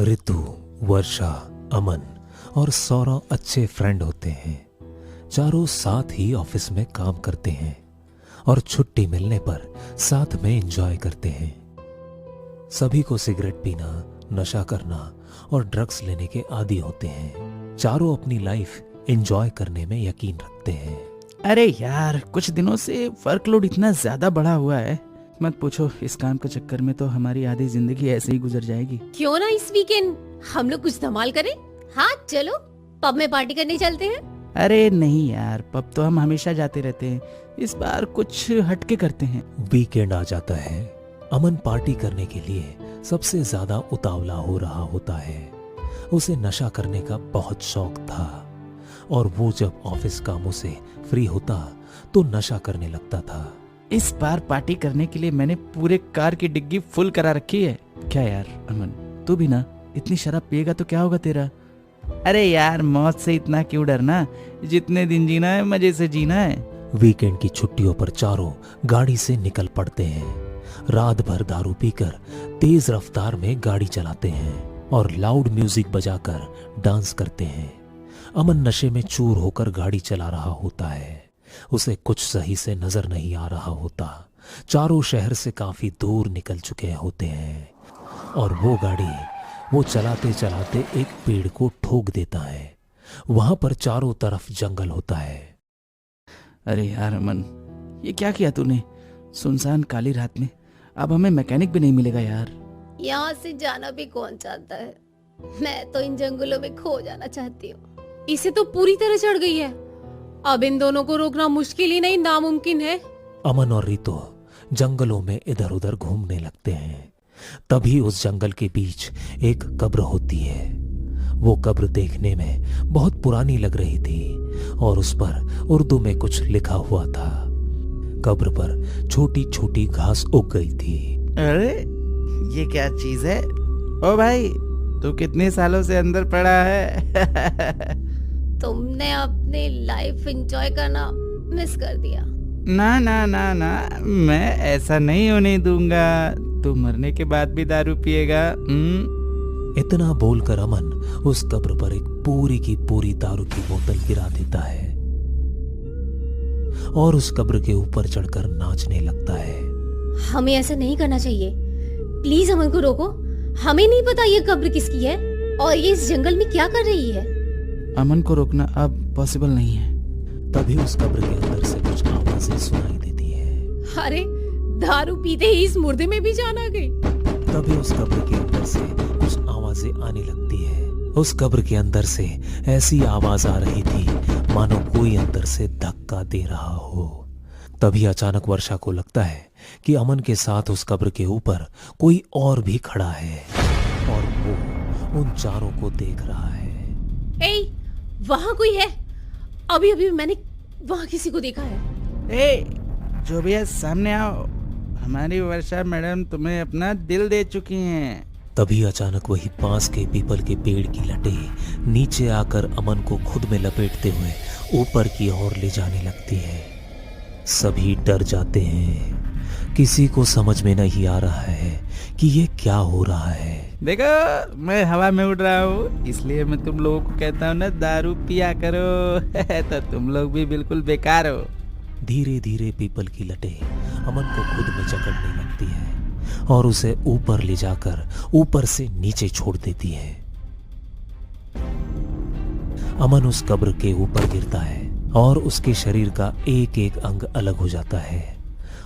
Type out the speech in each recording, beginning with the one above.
ऋतु, वर्षा, अमन और सौरव अच्छे फ्रेंड होते हैं। चारों साथ ही ऑफिस में काम करते हैं और छुट्टी मिलने पर साथ में एंजॉय करते हैं। सभी को सिगरेट पीना, नशा करना और ड्रग्स लेने के आदी होते हैं। चारों अपनी लाइफ एंजॉय करने में यकीन रखते हैं। अरे यार, कुछ दिनों से वर्कलोड इतना ज्यादा बढ़ा हुआ है, मत पूछो। इस काम के चक्कर में तो हमारी आधी जिंदगी ऐसे ही गुजर जाएगी। क्यों ना इस वीकेंड हम लोग कुछ धमाल करें? हाँ चलो, पब में पार्टी करने चलते हैं। अरे नहीं यार, पब तो हम हमेशा जाते रहते हैं, इस बार कुछ हटके करते हैं। वीकेंड आ जाता है। अमन पार्टी करने के लिए सबसे ज्यादा उतावला हो रहा होता है। उसे नशा करने का बहुत शौक था और वो जब ऑफिस कामों से फ्री होता तो नशा करने लगता था। इस बार पार्टी करने के लिए मैंने पूरे कार की डिग्गी फुल करा रखी है। क्या यार अमन, तू भी ना इतनी शराब पिएगा तो क्या होगा तेरा? अरे यार, मौत से इतना क्यों डरना, जितने दिन जीना है मजे से जीना है। वीकेंड की छुट्टियों पर चारों गाड़ी से निकल पड़ते हैं। रात भर दारू पीकर तेज रफ्तार में गाड़ी चलाते हैं और लाउड म्यूजिक बजाकर डांस करते हैं। अमन नशे में चूर होकर गाड़ी चला रहा होता है। उसे कुछ सही से नजर नहीं आ रहा होता। चारों शहर से काफी दूर निकल चुके होते हैं और वो गाड़ी वो चलाते चलाते एक पेड़ को ठोक देता है। वहां पर चारों तरफ जंगल होता है। अरे यार अमन, ये क्या किया तूने? सुनसान काली रात में अब हमें मैकेनिक भी नहीं मिलेगा यार। यहाँ से जाना भी कौन चाहता है? मैं तो इन जंगलों में खो जाना चाहती हूँ। इसे तो पूरी तरह चढ़ गई है। अब इन दोनों को रोकना मुश्किल ही नहीं, नामुमकिन है। अमन और रितु जंगलों में इधर उधर घूमने लगते हैं। तभी उस जंगल के बीच एक कब्र होती है। वो कब्र देखने में बहुत पुरानी लग रही थी और उस पर उर्दू में कुछ लिखा हुआ था। कब्र पर छोटी छोटी घास उग गई थी। अरे ये क्या चीज है? ओ भाई, तू कितने सालों से अंदर पड़ा है? तुमने अपनी लाइफ एंजॉय करना मिस कर दिया। ना ना ना ना, मैं ऐसा नहीं होने दूंगा। तू मरने के बाद भी दारू पिएगा? इतना बोलकर अमन उस कब्र पर एक पूरी की पूरी दारू की बोतल गिरा देता है और उस कब्र के ऊपर चढ़कर नाचने लगता है। हमें ऐसा नहीं करना चाहिए। प्लीज अमन को रोको। हमें नहीं पता ये कब्र किसकी है और ये इस जंगल में क्या कर रही है। अमन को रोकना अब पॉसिबल नहीं है। तभी उस कब्र के अंदर से कुछ आवाजें सुनाई देती है। अरे दारू पीते ही इस मुर्दे में भी जान आ गई। तभी उस कब्र के अंदर से कुछ आवाजें आने लगती है। उस कब्र के अंदर से ऐसी आवाज आ रही थी मानो कोई अंदर से धक्का दे रहा हो। तभी अचानक वर्षा को लगता है कि अमन के साथ उस कब्र के ऊपर कोई और भी खड़ा है और वो उन चारों को देख रहा है। ए, वहाँ कोई है। अभी अभी मैंने वहाँ किसी को देखा है। ए, जो भी है सामने आओ। हमारी वर्षा मैडम तुम्हें अपना दिल दे चुकी हैं। तभी अचानक वही पास के पीपल के पेड़ की लटें नीचे आकर अमन को खुद में लपेटते हुए ऊपर की ओर ले जाने लगती है। सभी डर जाते हैं। किसी को समझ में नहीं आ रहा है कि ये क्या हो रहा है। देखो, मैं हवा में उड़ रहा हूँ, इसलिए मैं तुम लोगों को कहता हूँ ना, दारू पिया करो। तो तुम लोग भी बिल्कुल बेकार हो। धीरे धीरे पीपल की लटें अमन को खुद में जकड़ने लगती है और उसे ऊपर ले जाकर ऊपर से नीचे छोड़ देती है। अमन उस कब्र के ऊपर गिरता है और उसके शरीर का एक एक अंग अलग हो जाता है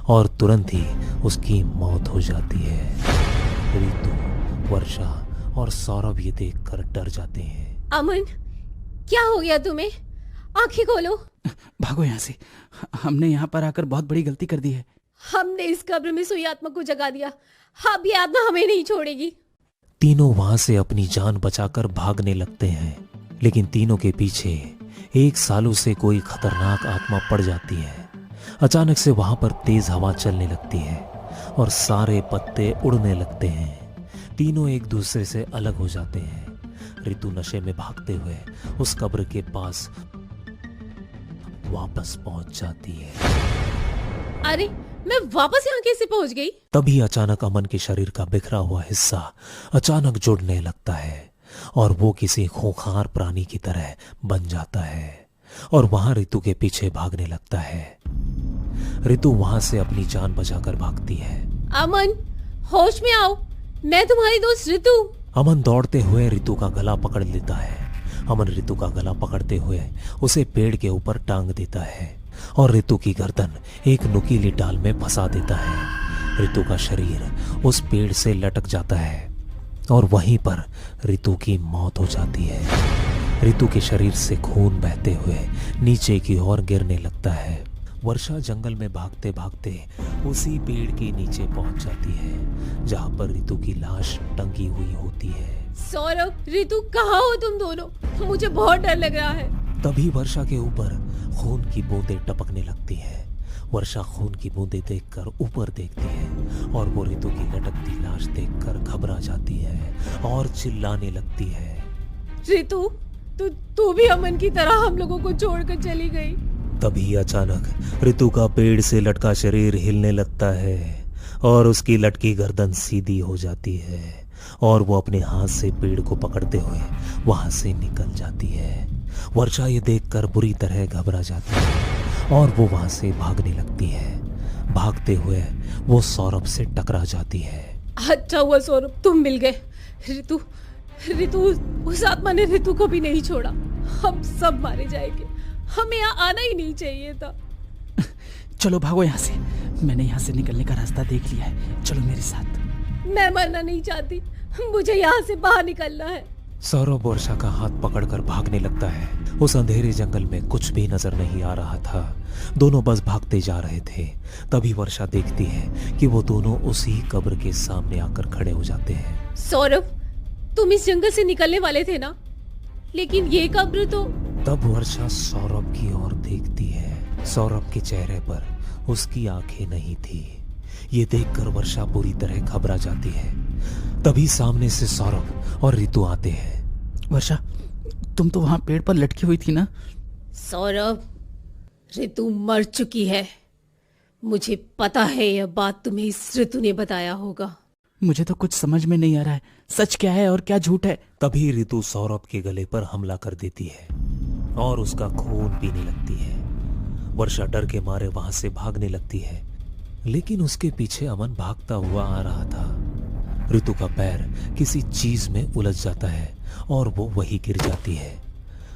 और तुरंत ही उसकी मौत हो जाती है। ऋतु, वर्षा और सौरभ ये देखकर डर जाते हैं। अमन, क्या हो गया तुम्हें? आंखें खोलो। भागो यहाँ से। हमने यहाँ पर आकर बहुत बड़ी गलती कर दी है। हमने इस कब्र में सोई आत्मा को जगा दिया। अब ये आत्मा हमें नहीं छोड़ेगी। तीनों वहां से अपनी जान बचाकर भागने लगते हैं, लेकिन तीनों के पीछे एक सालों से कोई खतरनाक आत्मा पड़ जाती है। अचानक से वहां पर तेज हवा चलने लगती है और सारे पत्ते उड़ने लगते हैं। तीनों एक दूसरे से अलग हो जाते हैं। ऋतु नशे में भागते हुए उस कब्र के पास वापस पहुंच जाती है। अरे मैं वापस यहाँ कैसे पहुंच गई? तभी अचानक अमन के शरीर का बिखरा हुआ हिस्सा अचानक जुड़ने लगता है और वो किसी खूंखार प्राणी की तरह बन जाता है और वहां रितु के पीछे भागने लगता है। रितु वहां से अपनी जान बचाकर भागती है। अमन, होश में आओ, मैं तुम्हारी दोस्त रितु। अमन दौड़ते हुए रितु का गला पकड़ लेता है। अमन रितु का गला पकड़ते हुए उसे पेड़ के ऊपर टांग देता है और रितु की गर्दन एक नुकीली डाल में फंसा देता है। रितु का शरीर उस पेड़ से लटक जाता है और वहीं पर रितु की मौत हो जाती है। रितु के शरीर से खून बहते हुए नीचे की ओर गिरने लगता है। वर्षा जंगल में भागते भागते उसी पेड़ के नीचे पहुंच जाती है जहां पर रितु की लाश टंगी हुई होती है। सौरभ, रितु, कहाँ हो तुम दोनों? मुझे बहुत डर लग रहा है। तभी वर्षा के ऊपर खून की बूंदें टपकने लगती हैं। वर्षा खून की बूंदें देखकर ऊपर देखती है और वो रितु की लटकती लाश देखकर घबरा जाती है और चिल्लाने लगती है। रितु, तू भी अमन की तरह हम लोगों को छोड़कर चली गई। तभी अचानक रितु का पेड़ से लटका शरीर हिलने लगता है और उसकी लटकी गर्दन सीधी हो जाती है और वो अपने हाथ से पेड़ को पकड़ते हुए वहां से निकल जाती है। वर्षा ये देखकर बुरी तरह घबरा जाती है और वो वहां से भागने लगती है। भागते हुए वो सौरभ से टकरा जाती है। अच्छा हुआ सौरभ, तुम मिल गए। रितु, उस आत्मा ने रितु को भी नहीं छोड़ा। हम सब मारे जाएंगे। हमें यहाँ आना ही नहीं चाहिए था। चलो भागो यहाँ से, मैंने यहाँ से निकलने का रास्ता देख लिया है, चलो मेरे साथ। मैं मरना नहीं चाहती, मुझे यहाँ से बाहर निकलना है। सौरभ वर्षा का हाथ पकड़कर भागने लगता है। उस अंधेरे जंगल में कुछ भी नजर नहीं आ रहा था। दोनों बस भागते जा रहे थे। तभी वर्षा देखती है कि वो दोनों उसी कब्र के सामने आकर खड़े हो जाते हैं। सौरभ, तुम इस जंगल से निकलने वाले थे ना? लेकिन ये कब्र तो... तब वर्षा सौरभ की ओर देखती है। सौरभ के चेहरे पर उसकी आंखें नहीं थी। ये देखकर वर्षा बुरी तरह घबरा जाती है। तभी सामने से सौरभ और रितु आते हैं। वर्षा, तुम तो वहां पेड़ पर लटकी हुई थी ना? सौरभ, रितु मर चुकी है। मुझे पता है यह बात तुम्हें इस रितु ने बताया होगा। मुझे तो कुछ समझ में नहीं आ रहा है, सच क्या है और क्या झूठ है? तभी रितु सौरभ के गले पर हमला कर देती है और उसका खून पीने लगती है। वर्षा डर के मारे वहां से भागने लगती है, लेकिन उसके पीछे अमन भागता हुआ आ रहा था। रितु का पैर किसी चीज में उलझ जाता है और वो वहीं गिर जाती है।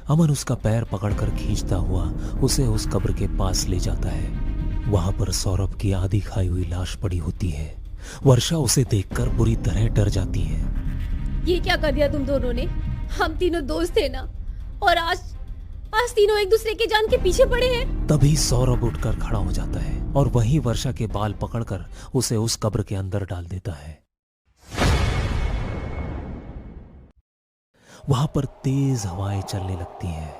अमन उसका पैर पकड़कर खींचता हुआ उसे उस कब्र के पास ले जाता है। वहां पर सौरभ की आधी खाई हुई लाश पड़ी होती है। वर्षा उसे देखकर बुरी तरह डर जाती है। ये क्या कर दिया तुम दोनों ने? हम तीनों दोस्त थे ना, और आज तीनों एक दूसरे के जान के पीछे पड़े हैं। तभी सौरभ उठकर खड़ा हो जाता है और वहीं वर्षा के बाल पकड़कर उसे उस कब्र के अंदर डाल देता है। वहां पर तेज हवाएं चलने लगती हैं।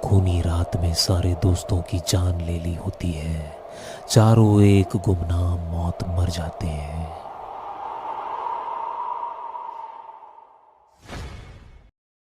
खूनी रात में सारे दोस्तों की जान ले ली होती है। चारों एक गुमनाम मौत मर जाते हैं।